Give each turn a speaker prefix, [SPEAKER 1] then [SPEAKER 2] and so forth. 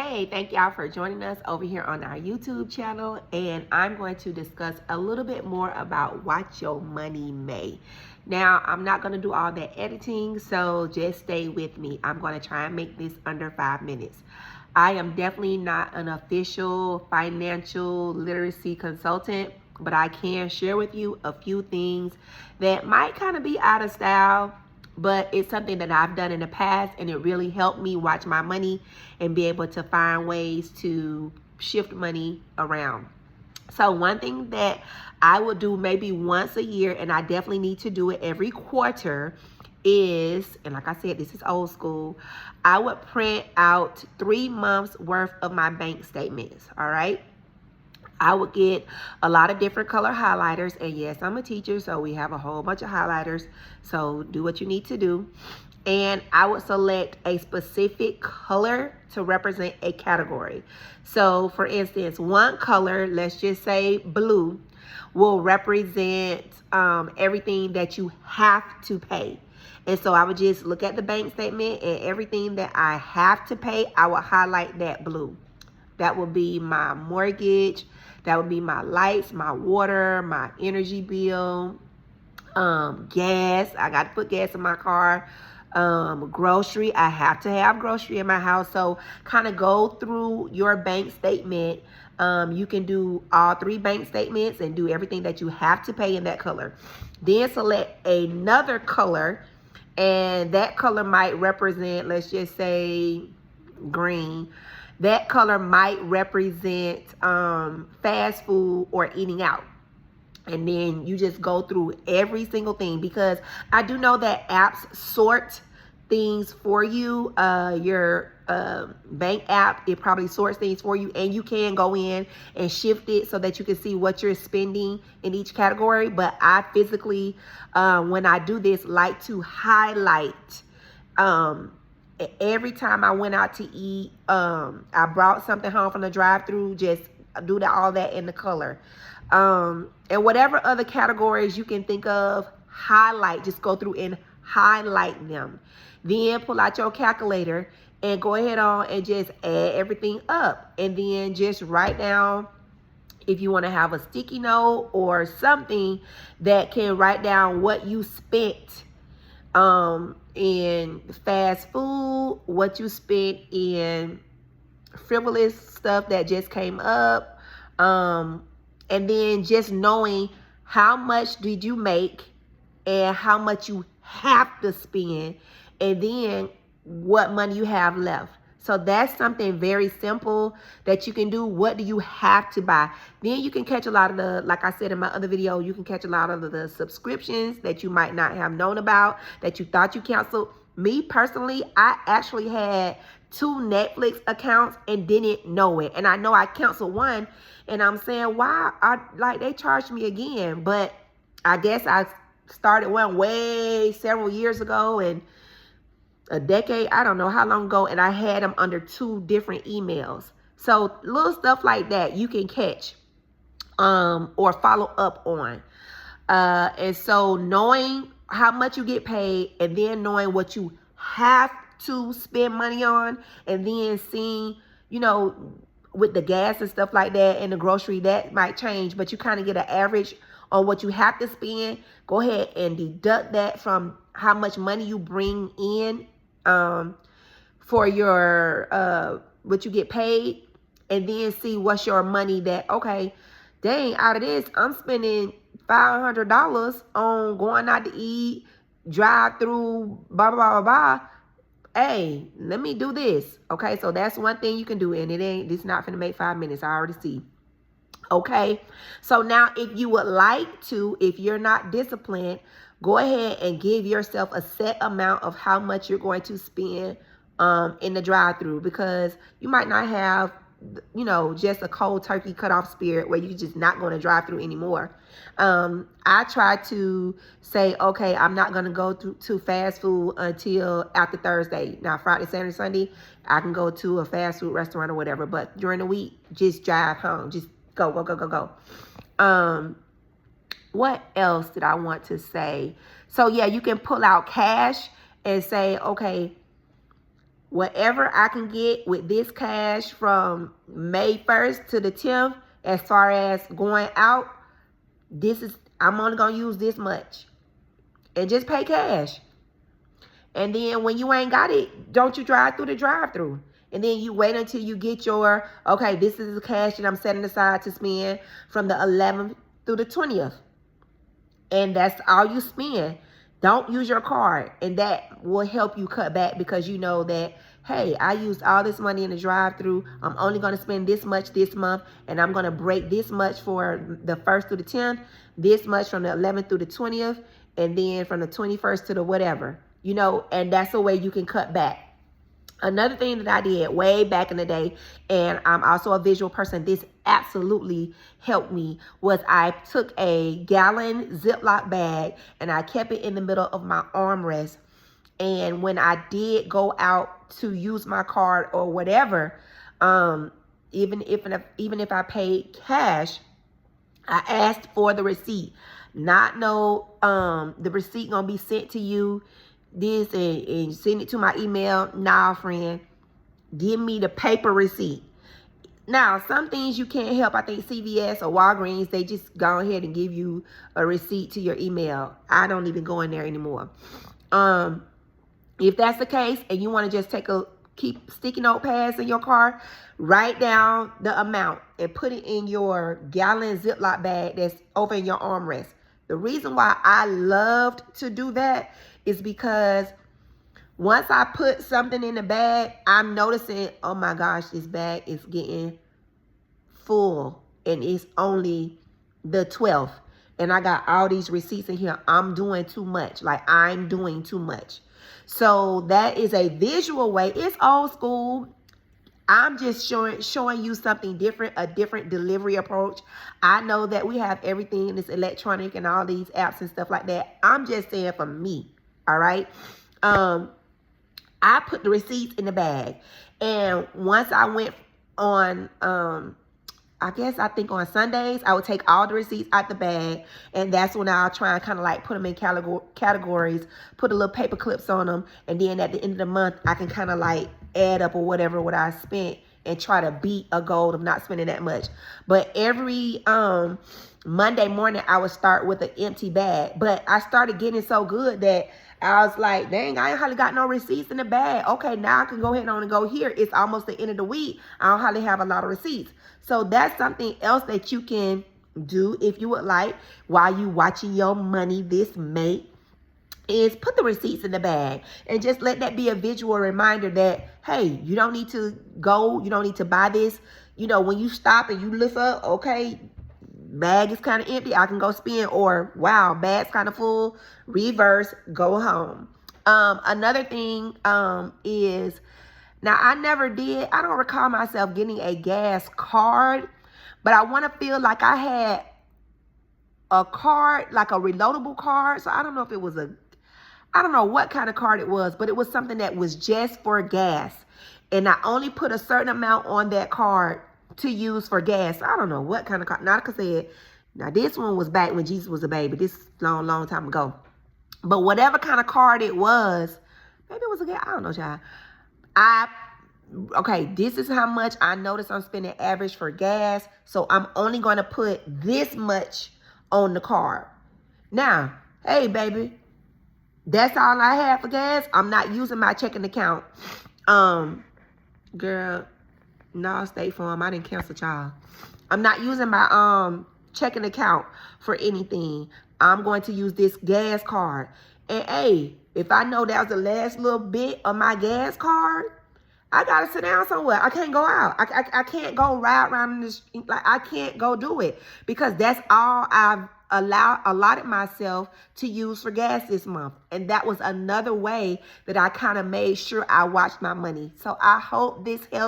[SPEAKER 1] Hey, thank y'all for joining us over here on our YouTube channel. And I'm going to discuss a little bit more about Watch Your Money May. Now, I'm not going to do all that editing, so just stay with me. I'm going to try and make this under 5 minutes. I am definitely not an official financial literacy consultant, but I can share with you a few things that might kind of be out of style, but it's something that I've done in the past, and it really helped me watch my money and be able to find ways to shift money around. So one thing that I would do maybe once a year, and I definitely need to do it every quarter, is, and like I said, this is old school, I would print out 3 months worth of my bank statements. All right. I would get a lot of different color highlighters. And yes, I'm a teacher, so we have a whole bunch of highlighters. So do what you need to do. And I would select a specific color to represent a category. So for instance, one color, let's just say blue, will represent everything that you have to pay. And so I would just look at the bank statement, and everything that I have to pay, I would highlight that blue. That would be my mortgage. That would be my lights, my water, my energy bill, gas. I got to put gas in my car. Grocery. I have to have grocery in my house. So kind of go through your bank statement. You can do all 3 bank statements and do everything that you have to pay in that color. Then select another color, and that color might represent, let's just say, green. That color might represent fast food or eating out. And then you just go through every single thing, because I do know that apps sort things for you. Your bank app, it probably sorts things for you, and you can go in and shift it so that you can see what you're spending in each category. But I physically, when I do this, like to highlight every time I went out to eat, I brought something home from the drive-through, just do all that in the color. And whatever other categories you can think of, highlight, just go through and highlight them. Then pull out your calculator and go ahead on and just add everything up. And then just write down, if you want to have a sticky note or something that can write down what you spent in fast food, what you spent in frivolous stuff that just came up, and then just knowing how much did you make and how much you have to spend, and then what money you have left. So that's something very simple that you can do. What do you have to buy? Then you can catch a lot of the, like I said in my other video, you can catch a lot of the subscriptions that you might not have known about, that you thought you canceled. Me personally, I actually had 2 Netflix accounts and didn't know it. And I know I canceled one, and I'm saying, why? They charged me again. But I guess I started one way several years ago, and a decade, I don't know how long ago, and I had them under 2 different emails. So little stuff like that you can catch or follow up on. And so knowing how much you get paid, and then knowing what you have to spend money on, and then seeing, with the gas and stuff like that and the grocery, that might change, but you kind of get an average on what you have to spend. Go ahead and deduct that from how much money you bring in for your what you get paid, and then see what's your money that, okay, dang, out of this I'm spending $500 on going out to eat, drive through, blah blah blah blah. Hey, let me do this. Okay, so that's one thing you can do, and it's not gonna make 5 minutes, I already see. Okay, so now if you would like to, if you're not disciplined, go ahead and give yourself a set amount of how much you're going to spend in the drive-through, because you might not have, just a cold turkey cutoff spirit where you're just not going to drive through anymore. I try to say, okay, I'm not going to go to fast food until after Thursday. Now, Friday, Saturday, Sunday, I can go to a fast food restaurant or whatever, but during the week, just drive home. Just go, go, go, go, go. What else did I want to say? So yeah, you can pull out cash and say, okay, whatever I can get with this cash from May 1st to the 10th, as far as going out, I'm only going to use this much. And just pay cash. And then when you ain't got it, don't you drive through the drive-through. And then you wait until you get your, okay, this is the cash that I'm setting aside to spend from the 11th through the 20th. And that's all you spend. Don't use your card. And that will help you cut back, because you know that, hey, I used all this money in the drive-through. I'm only going to spend this much this month, and I'm going to break this much for the 1st through the 10th, this much from the 11th through the 20th, and then from the 21st to the whatever. You know, and that's the way you can cut back. Another thing that I did way back in the day, and I'm also a visual person, this absolutely helped me, was I took a gallon Ziploc bag and I kept it in the middle of my armrest. And when I did go out to use my card or whatever, even if I paid cash, I asked for the receipt. Not know the receipt gonna be sent to you this and send it to my email. Nah, friend, give me the paper receipt. Now, some things you can't help. I think CVS or Walgreens, they just go ahead and give you a receipt to your email. I don't even go in there anymore. If that's the case and you want to just keep sticky notepads in your car, write down the amount and put it in your gallon Ziploc bag that's over in your armrest. The reason why I loved to do that is because once I put something in the bag, I'm noticing, oh my gosh, this bag is getting full and it's only the 12th. And I got all these receipts in here. I'm doing too much. Like, I'm doing too much. So that is a visual way. It's old school. I'm just showing you something different, a different delivery approach. I know that we have everything that's electronic and all these apps and stuff like that. I'm just saying for me, all right? I put the receipts in the bag. And once I went on, I think on Sundays, I would take all the receipts out the bag. And that's when I'll try and kind of like put them in categories, put a little paper clips on them. And then at the end of the month, I can kind of like add up or whatever what I spent and try to beat a goal of not spending that much. But every Monday morning, I would start with an empty bag. But I started getting so good that I was like, dang, I ain't hardly got no receipts in the bag. Okay, now I can go ahead on and go here. It's almost the end of the week. I don't hardly have a lot of receipts. So that's something else that you can do if you would like while you watching your money this May, is put the receipts in the bag and just let that be a visual reminder that, hey, you don't need to go, you don't need to buy this. You know, when you stop and you lift up, okay, bag is kind of empty, I can go spend, or wow, bag's kind of full, reverse, go home. Another thing is, now I don't recall myself getting a gas card, but I want to feel like I had a card, like a reloadable card. So I don't know if it was I don't know what kind of card it was, but it was something that was just for gas. And I only put a certain amount on that card to use for gas. I don't know what kind of card. Not because I said, now this one was back when Jesus was a baby. This long time ago. But whatever kind of card it was, maybe it was a gas. I don't know, child. Okay, this is how much I notice I'm spending average for gas. So I'm only going to put this much on the card. Now, hey, baby, that's all I have for gas. I'm not using my checking account. Girl, no, State Farm, I didn't cancel y'all. I'm not using my checking account for anything. I'm going to use this gas card. And hey, if I know that was the last little bit of my gas card, I gotta sit down somewhere. I can't go out. I can't go ride around in the street. Like, I can't go do it, because that's all I've allotted myself to use for gas this month. And that was another way that I kind of made sure I watched my money. So I hope this helps.